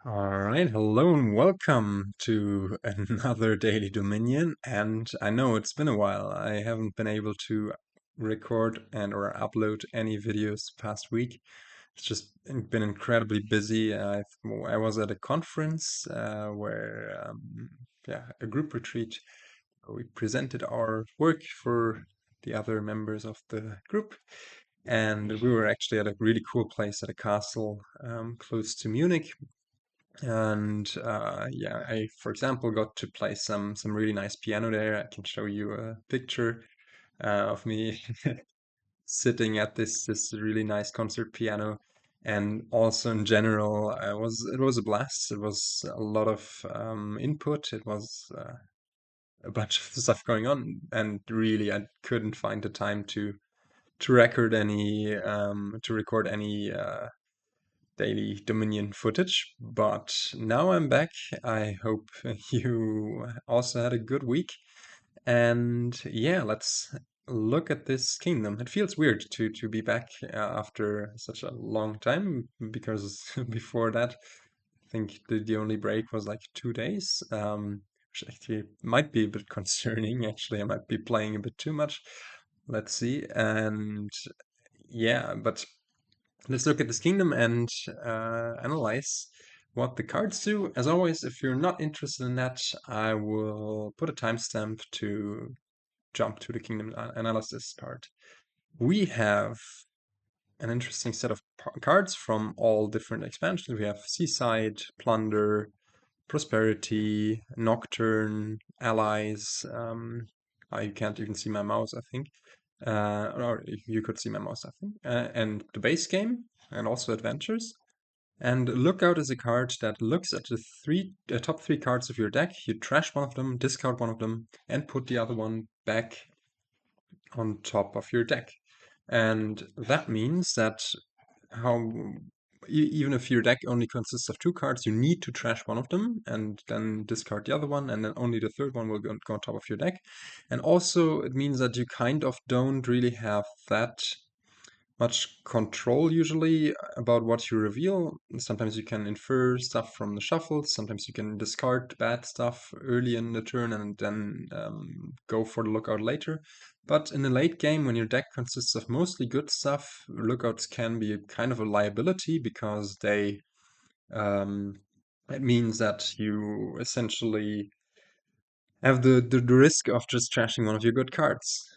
Alright, hello and welcome to another Daily Dominion. And I know it's been a while. I haven't been able to record and or upload any videos past week. It's just been incredibly busy. I was at a conference where, a group retreat. We presented our work for the other members of the group. And we were actually at a really cool place at a castle close to Munich. And I, for example, got to play some really nice piano there. I can show you a picture of me sitting at this really nice concert piano. And also in general, it was a blast. It was a lot of input. It was a bunch of stuff going on, and really, I couldn't find the time to record any Daily Dominion footage, but now I'm back. I hope you also had a good week. And yeah, let's look at this kingdom. It feels weird to be back after such a long time because before that, I think the only break was like 2 days, which actually might be a bit concerning. Actually, I might be playing a bit too much. Let's see. And yeah, but let's look at this kingdom and analyze what the cards do. As always, if you're not interested in that, I will put a timestamp to jump to the kingdom analysis part. We have an interesting set of cards from all different expansions. We have Seaside, Plunder, Prosperity, Nocturne, Allies. I can't even see my mouse, I think. Or you could see my mouse, I think. And the base game, and also Adventures. And Lookout is a card that looks at the top three cards of your deck. You trash one of them, discard one of them, and put the other one back on top of your deck. And that means that how even if your deck only consists of two cards, you need to trash one of them and then discard the other one, and then only the third one will go on top of your deck. And also, it means that you kind of don't really have that much control usually about what you reveal. Sometimes you can infer stuff from the shuffle, sometimes you can discard bad stuff early in the turn and then go for the lookout later. But in the late game, when your deck consists of mostly good stuff, lookouts can be kind of a liability because it means that you essentially have the risk of just trashing one of your good cards.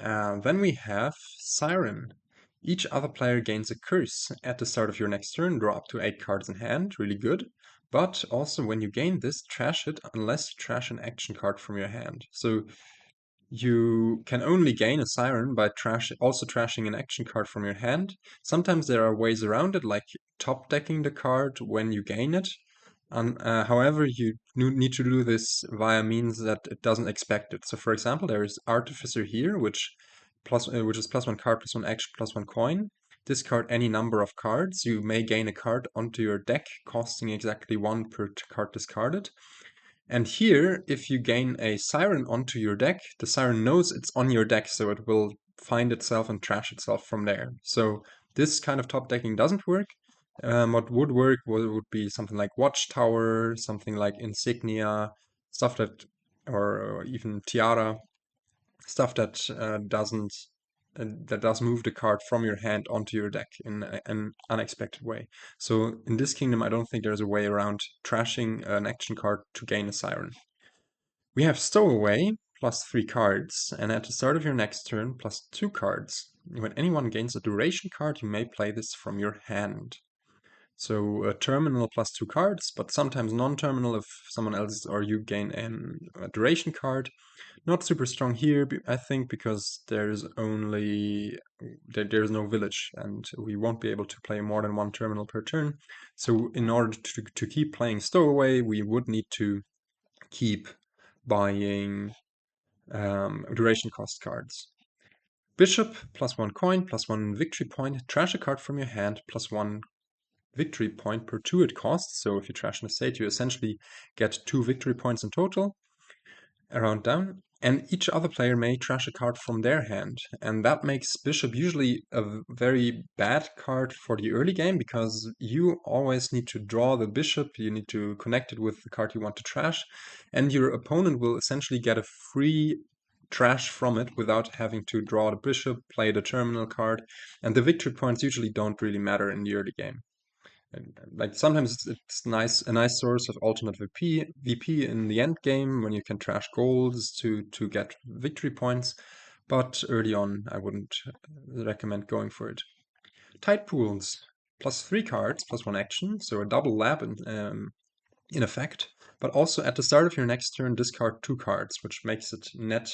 Then we have Siren. Each other player gains a curse. At the start of your next turn, draw up to 8 cards in hand, really good. But also when you gain this, trash it unless you trash an action card from your hand. So you can only gain a Siren by also trashing an action card from your hand. Sometimes there are ways around it, like top decking the card when you gain it. However, you need to do this via means that it doesn't expect it. So, for example, there is Artificer here, which is +1 card, +1 action, +1 coin. Discard any number of cards. You may gain a card onto your deck, costing exactly 1 per card discarded. And here, if you gain a Siren onto your deck, the Siren knows it's on your deck, so it will find itself and trash itself from there. So this kind of top decking doesn't work. What would work would be something like Watchtower, something like Insignia, stuff that, or even Tiara, stuff that that does move the card from your hand onto your deck in an unexpected way. So in this kingdom, I don't think there's a way around trashing an action card to gain a Siren. We have Stowaway, +3 cards, and at the start of your next turn, +2 cards. When anyone gains a duration card, you may play this from your hand. So a terminal +2 cards, but sometimes non-terminal if someone else or you gain a duration card. Not super strong here, I think, because there's no village, and we won't be able to play more than one terminal per turn. So in order to keep playing Stowaway, we would need to keep buying duration cost cards. Bishop, +1 coin, +1 victory point. Trash a card from your hand, +1 victory point per 2 it costs. So if you trash an estate, you essentially get 2 victory points in total. Around down. and each other player may trash a card from their hand. And that makes Bishop usually a very bad card for the early game, because you always need to draw the Bishop, you need to connect it with the card you want to trash, and your opponent will essentially get a free trash from it without having to draw the Bishop, play the terminal card, and the victory points usually don't really matter in the early game. Like sometimes it's a nice source of alternate VP in the end game when you can trash goals to get victory points, but early on I wouldn't recommend going for it. Tide pools, +3 cards, +1 action, so a double lab in effect, but also at the start of your next turn discard 2 cards, which makes it net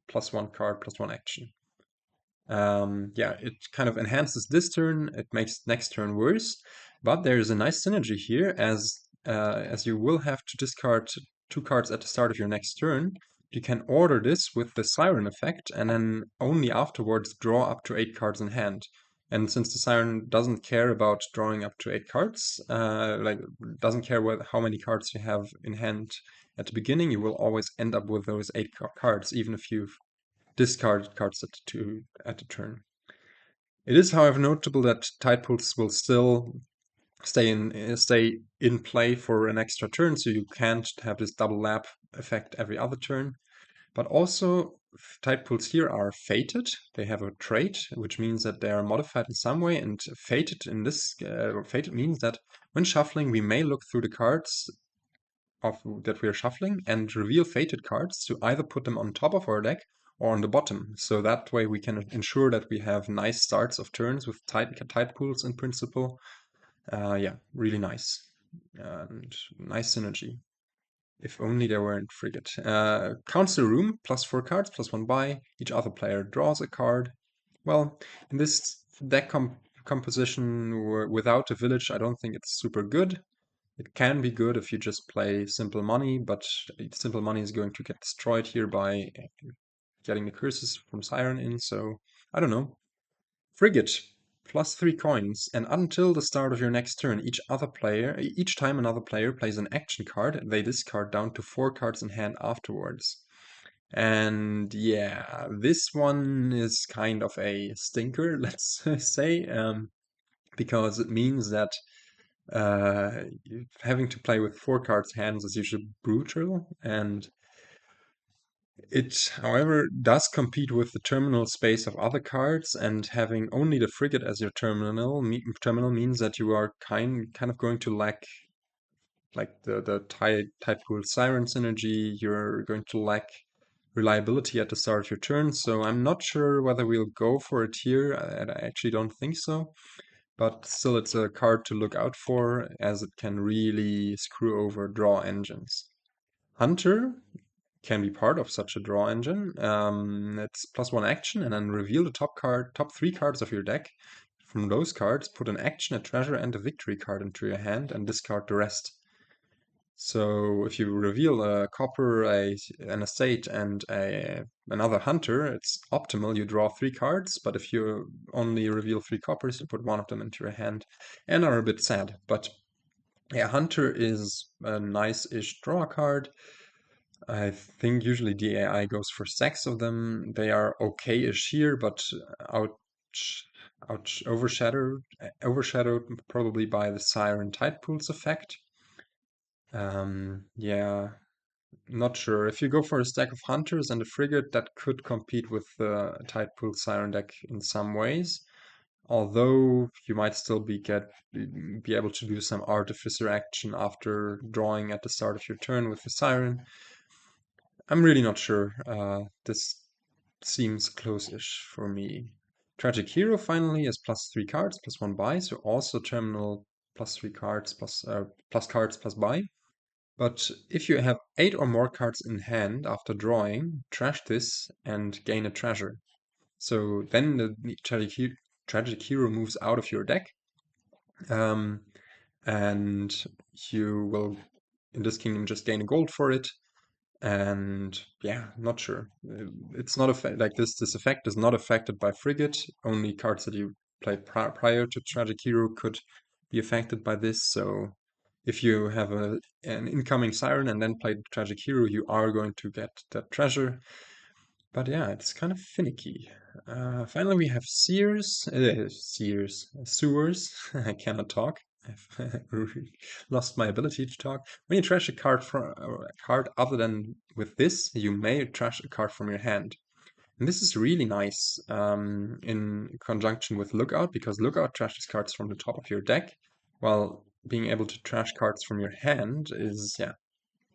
+1 card, +1 action. Yeah, it kind of enhances this turn, it makes next turn worse, but there's a nice synergy here as you will have to discard 2 cards at the start of your next turn. You can order this with the Siren effect and then only afterwards draw up to 8 cards in hand. And since the Siren doesn't care about drawing up to 8 cards, like doesn't care how many cards you have in hand at the beginning, you will always end up with those 8 cards, even if you've discarded cards at the turn. It is, however, notable that tide pools will still stay in play for an extra turn, so you can't have this double lap effect every other turn. But also, tide pools here are fated. They have a trait, which means that they are modified in some way. And fated in this fated means that when shuffling, we may look through the cards that we are shuffling and reveal fated cards to either put them on top of our deck or on the bottom. So that way we can ensure that we have nice starts of turns with tide pools in principle. Yeah, really nice. And nice synergy. If only there weren't Frigate. Council Room, +4 cards, +1 buy. Each other player draws a card. Well, in this deck composition without a village, I don't think it's super good. It can be good if you just play simple money, but simple money is going to get destroyed here by getting the curses from Siren in, so I don't know. Frigate, +3 coins, and until the start of your next turn, each time another player plays an action card, they discard down to 4 cards in hand afterwards. And yeah, this one is kind of a stinker, let's say, because it means that having to play with 4 cards hands is usually brutal, and it, however, does compete with the terminal space of other cards, and having only the Frigate as your terminal means that you are kind of going to lack like the tide pool Siren synergy. You're going to lack reliability at the start of your turn, so I'm not sure whether we'll go for it here. I actually don't think so. But still, it's a card to look out for, as it can really screw over draw engines. Hunter can be part of such a draw engine. It's +1 action, and then reveal the top 3 cards of your deck. From those cards, put an action, a treasure, and a victory card into your hand, and discard the rest. So if you reveal a copper, an estate, and another hunter, it's optimal. You draw 3 cards, but if you only reveal 3 coppers, you put one of them into your hand and are a bit sad. But yeah, hunter is a nice-ish draw card. I think usually the AI goes for stacks of them. They are okay-ish here, but overshadowed probably by the Siren Tide Pools effect. Yeah, not sure. If you go for a stack of hunters and a frigate, that could compete with the Tide Pool Siren deck in some ways. Although you might still be able to do some artificer action after drawing at the start of your turn with the Siren. I'm really not sure. This seems close-ish for me. Tragic Hero finally is +3 cards, +1 buy, so also terminal +3 cards, plus cards plus buy. But if you have 8 or more cards in hand after drawing, trash this and gain a treasure. So then the Tragic Hero moves out of your deck, and you will, in this kingdom, just gain a gold for it. And yeah, not sure. It's not like this effect is not affected by Frigate. Only cards that you play prior to Tragic Hero could be affected by this. So if you have an incoming Siren and then play Tragic Hero, you are going to get that treasure. But yeah, it's kind of finicky. Finally, we have sewers. I cannot talk. I've lost my ability to talk. When you trash a card from a card other than with this, you may trash a card from your hand. And this is really nice in conjunction with Lookout, because Lookout trashes cards from the top of your deck, while being able to trash cards from your hand is, yeah,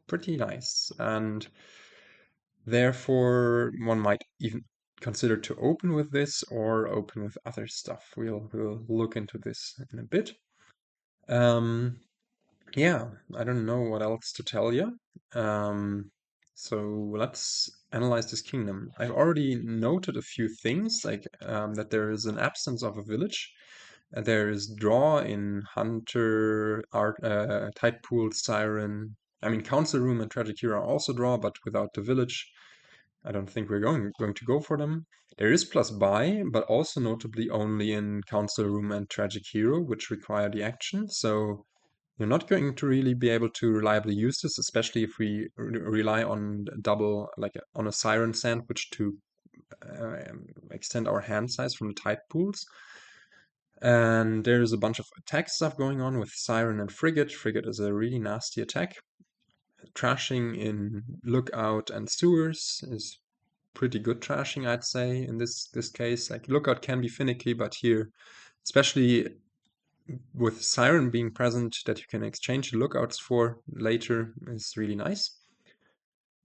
pretty nice. And therefore, one might even consider to open with this or open with other stuff. We'll look into this in a bit. Yeah, I don't know what else to tell you. So let's analyze this kingdom. I've already noted a few things, like that there is an absence of a village. There is draw in Hunter, Tidepool, Siren. I mean, Council Room and Tragic Hero are also draw, but without the village. I don't think we're going to go for them. There is plus buy, but also notably only in Council Room and Tragic Hero, which require the action. So you're not going to really be able to reliably use this, especially if we rely on double, like on a Siren Sandwich to extend our hand size from the tide pools. And there's a bunch of attack stuff going on with Siren and Frigate. Frigate is a really nasty attack. Trashing in Lookout and Sewers is pretty good trashing, I'd say, in this case. Like, Lookout can be finicky, but here, especially with Siren being present that you can exchange the lookouts for later, is really nice.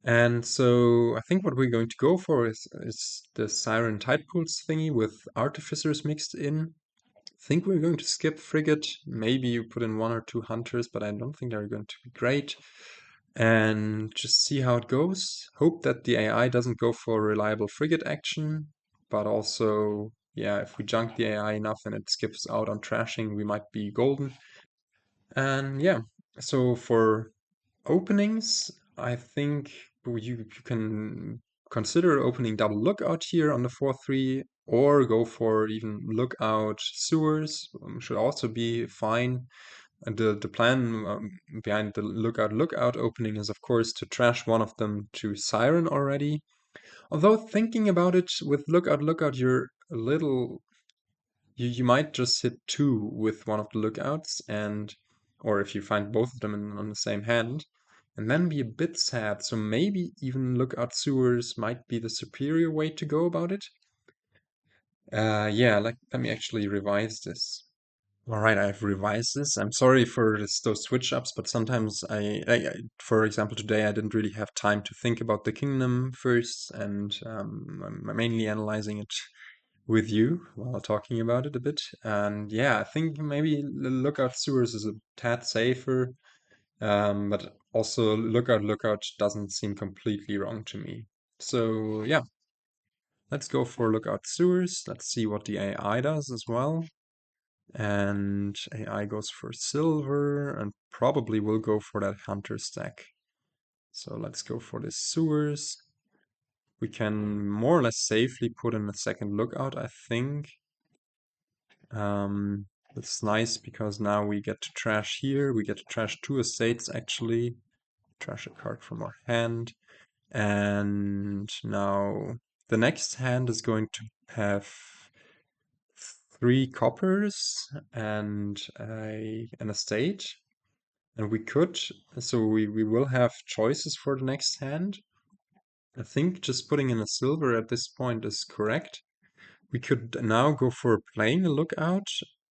And so I think what we're going to go for is the Siren Tidepools thingy with Artificers mixed in. I think we're going to skip Frigate. Maybe you put in one or two Hunters, but I don't think they're going to be great. And just see how it goes. Hope that the AI doesn't go for reliable Frigate action, but also, yeah, if we junk the AI enough and it skips out on trashing, we might be golden. And yeah, so for openings, I think you can consider opening double lookout here on the 4-3, or go for even lookout sewers, should also be fine. And the plan behind the lookout opening is, of course, to trash one of them to Siren already. Although thinking about it, with lookout, you're a little you might just hit two with one of the lookouts, and or if you find both of them on the same hand, and then be a bit sad. So maybe even lookout sewers might be the superior way to go about it. Yeah, let me actually revise this. All right, I've revised this. I'm sorry for those switch ups, but sometimes for example, today I didn't really have time to think about the kingdom first, and I'm mainly analyzing it with you while talking about it a bit. And yeah, I think maybe Lookout Sewers is a tad safer, but also Lookout doesn't seem completely wrong to me. So yeah, let's go for Lookout Sewers. Let's see what the AI does as well. And AI goes for silver and probably will go for that hunter stack. So let's go for the sewers. We can more or less safely put in a second lookout, I think. It's nice because now we get to trash here. We get to trash two estates actually. Trash a card from our hand. And now the next hand is going to have 3 coppers and an estate. And we will have choices for the next hand. I think just putting in a silver at this point is correct. We could now go for playing a lookout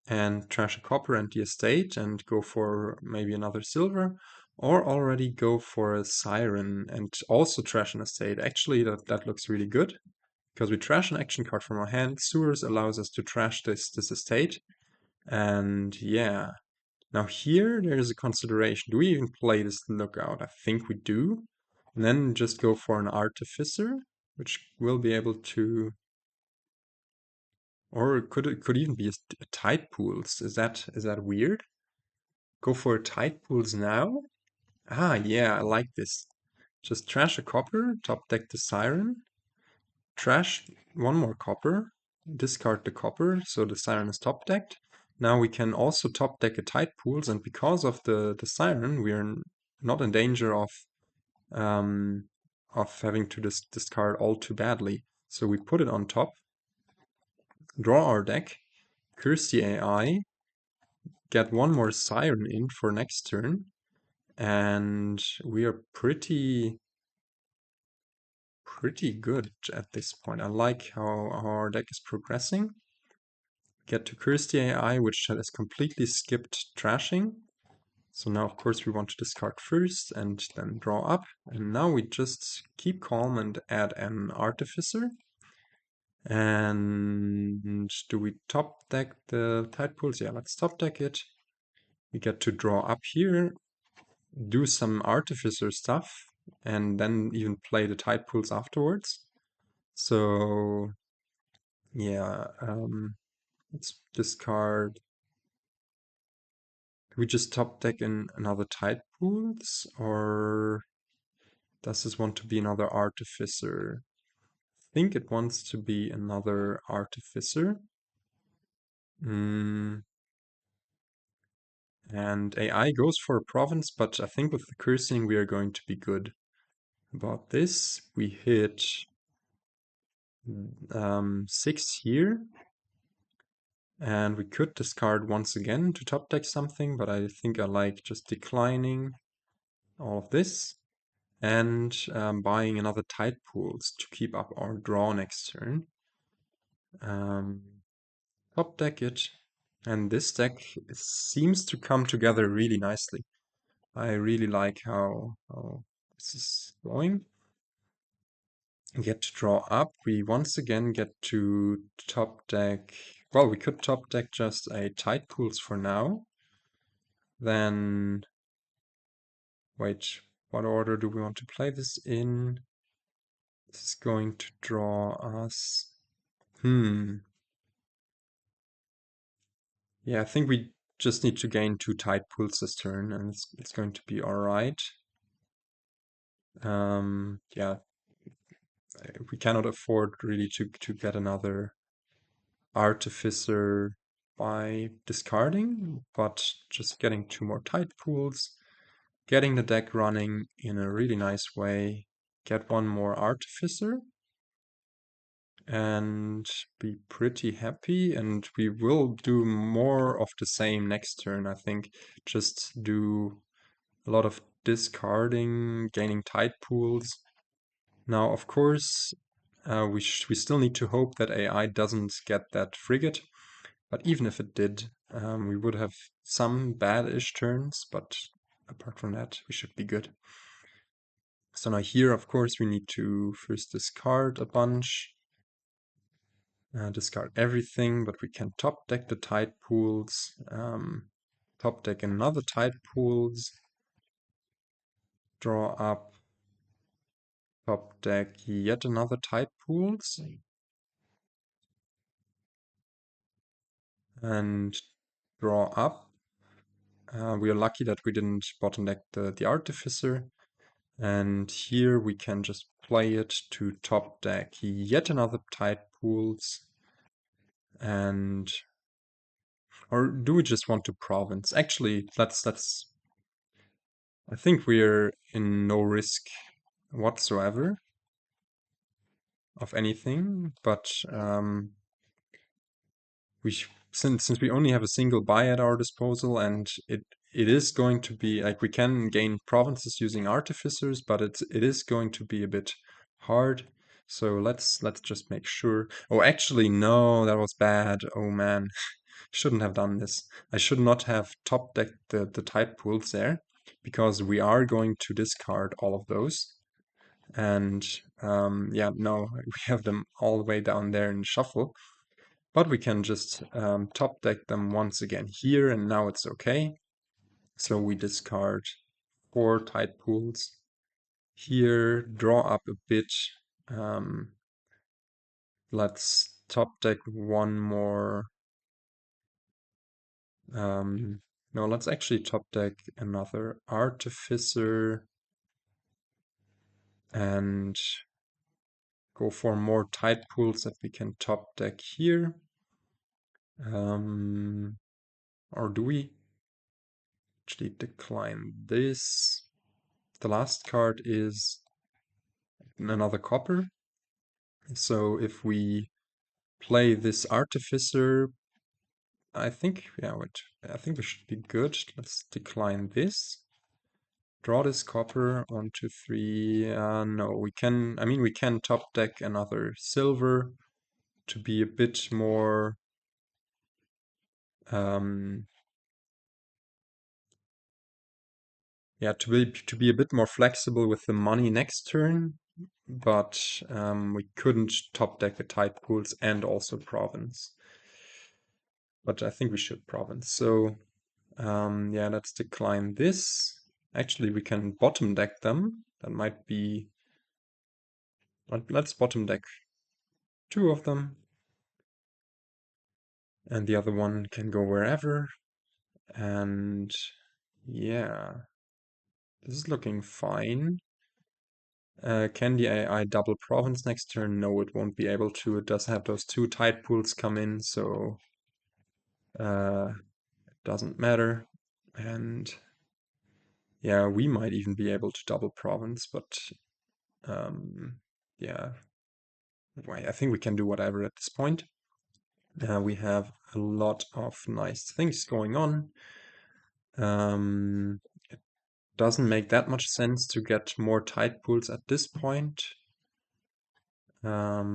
and trash a copper and the estate and go for maybe another silver, or already go for a siren and also trash an estate. Actually, that looks really good because we trash an action card from our hand. Sewers allows us to trash this estate. And yeah, now here there is a consideration. Do we even play this lookout? I think we do. And then just go for an artificer, which will be able to, or it could even be a tide pools. Is that weird? Go for tide pools now? Ah, yeah, I like this. Just trash a copper, top deck the siren, trash one more copper, discard the copper, so the siren is top decked. Now we can also top deck a tide pools, and because of the siren, we are not in danger of of having to discard all too badly. So we put it on top, draw our deck, curse the AI, get one more Siren in for next turn, and we are pretty good at this point. I like how our deck is progressing. Get to curse the AI, which has completely skipped trashing. So now, of course, we want to discard first and then draw up. And now we just keep calm and add an Artificer. And do we top deck the Tide Pools? Yeah, let's top deck it. We get to draw up here, do some Artificer stuff, and then even play the Tide Pools afterwards. So, yeah, let's discard. Do we just top deck in another Tide Pools, or does this want to be another Artificer? I think it wants to be another Artificer. And AI goes for a province, but I think with the cursing we are going to be good about this. We hit 6 here. And we could discard once again to top deck something, but I think I like just declining all of this and buying another Tide Pools to keep up our draw next turn. Top deck it, and this deck seems to come together really nicely. I really like how this is going. Get to draw up. We once again get to top deck. Well, we could top deck just a Tide Pools for now. Then, wait, what order do we want to play this in? This is going to draw us. Yeah, I think we just need to gain 2 Tide Pools this turn, and it's going to be alright. Yeah, we cannot afford really to get another Artificer by discarding, but just getting 2 more Tide Pools, getting the deck running in a really nice way, get 1 more Artificer, and be pretty happy. And we will do more of the same next turn, I think. Just do a lot of discarding, gaining Tide Pools. Now, of course, we still need to hope that AI doesn't get that Frigate, but even if it did, we would have some bad-ish turns, but apart from that, we should be good. So now here, of course, we need to first discard a bunch, discard everything, but we can top deck the Tide Pools, top deck another Tide Pools, draw up, top deck yet another Tide Pools, and draw up. We are lucky that we didn't bottom deck the Artificer, and here we can just play it to top deck yet another Tide Pools, and or do we just want to province? Actually, let's. I think we're in no risk whatsoever of anything, but since we only have a single buy at our disposal, and it is going to be like we can gain provinces using artificers, but it is going to be a bit hard. So let's just make sure. Oh, actually, no, that was bad. Oh man, shouldn't have done this. I should not have top decked the Tide Pools there, because we are going to discard all of those. And yeah, no, we have them all the way down there in shuffle. But we can just top deck them once again here, and now it's okay. So we discard 4 Tide Pools. Here, draw up a bit. Let's top deck one more. No, let's actually top deck another Artificer and go for more Tide Pools that we can top deck here. Or do we actually decline this? The last card is another copper. So if we play this artificer, I think, yeah, wait, I think we should be good. Let's decline this. Draw this copper, 1, 2, 3. No, we can, I mean, we can top deck another silver to be a bit more, yeah, to be a bit more flexible with the money next turn, but we couldn't top deck the tide pools and also province. But I think we should province. So yeah, let's decline this. Actually, we can bottom deck them. That might be. Let's bottom deck 2 of them. And the other one can go wherever. And yeah, this is looking fine. Can the AI double province next turn? No, it won't be able to. It does have those 2 tide pools come in, so it doesn't matter. And yeah, we might even be able to double province, but yeah, I think we can do whatever at this point. We have a lot of nice things going on. It doesn't make that much sense to get more tide pools at this point. What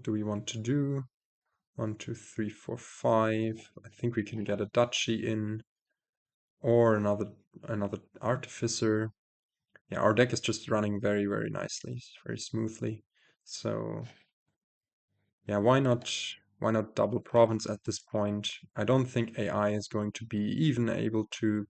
do we want to do? 1, 2, 3, 4, 5. I think we can get a duchy in, or another artificer. Yeah, our deck is just running very, very nicely, very smoothly. So yeah, why not double province at this point? I don't think AI is going to be even able to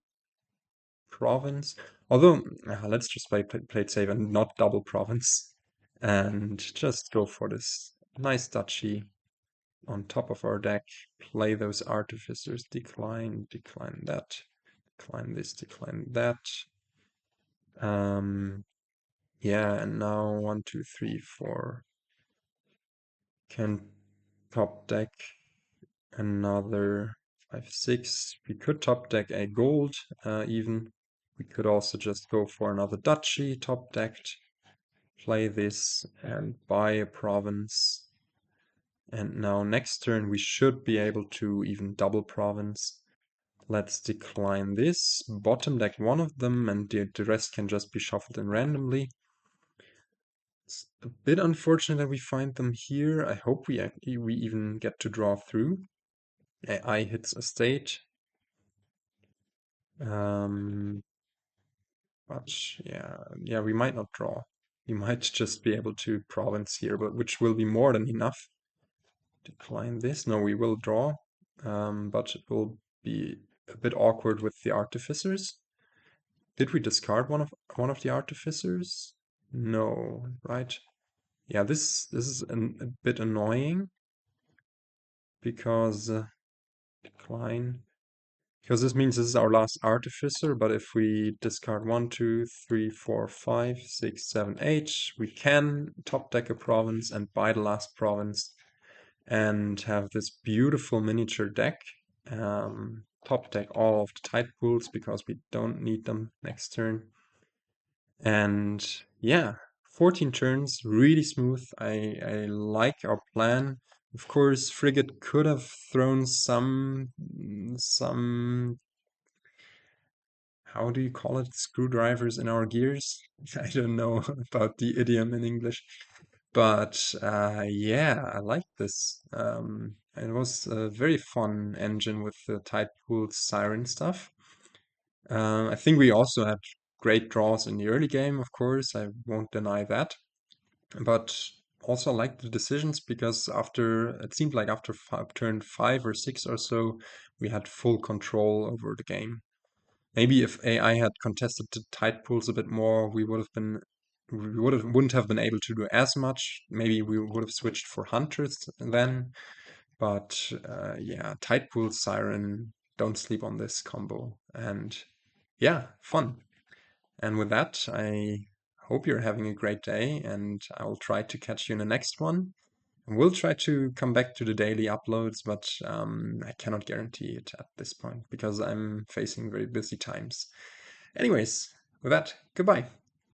province. Although, let's just play it safe and not double province. And just go for this nice duchy on top of our deck. Play those artificers. Decline that. Decline this, decline that. Yeah, and now 1, 2, 3, 4. Can top deck another 5, 6. We could top deck a gold even. We could also just go for another duchy top decked, play this and buy a province. And now next turn we should be able to even double province. Let's decline this, bottom deck one of them, and the rest can just be shuffled in randomly. It's a bit unfortunate that we find them here. I hope we even get to draw through. AI hits a state. But yeah, we might not draw. We might just be able to province here, but which will be more than enough. Decline this. No, we will draw, but it will be a bit awkward with the artificers. Did we discard one of the artificers? No, right? Yeah, this is a bit annoying because decline. Because this means this is our last artificer, but if we discard 1, 2, 3, 4, 5, 6, 7, 8, we can top deck a province and buy the last province and have this beautiful miniature deck. Top deck all of the tide pools because we don't need them next turn. And yeah, 14 turns, really smooth. I like our plan. Of course, Frigate could have thrown some how do you call it, screwdrivers in our gears? I don't know about the idiom in English. But yeah, I like this. It was a very fun engine with the Tidepool Siren stuff. I think we also had great draws in the early game, of course. I won't deny that. But also I like the decisions because it seemed like after turn 5 or 6 or so, we had full control over the game. Maybe if AI had contested the tide pools a bit more, wouldn't have been able to do as much. Maybe we would have switched for hunters then. But yeah, tide pool Siren, don't sleep on this combo. And yeah, fun. And with that, I hope you're having a great day, and I will try to catch you in the next one. We'll try to come back to the daily uploads, but I cannot guarantee it at this point because I'm facing very busy times. Anyways, with that, goodbye.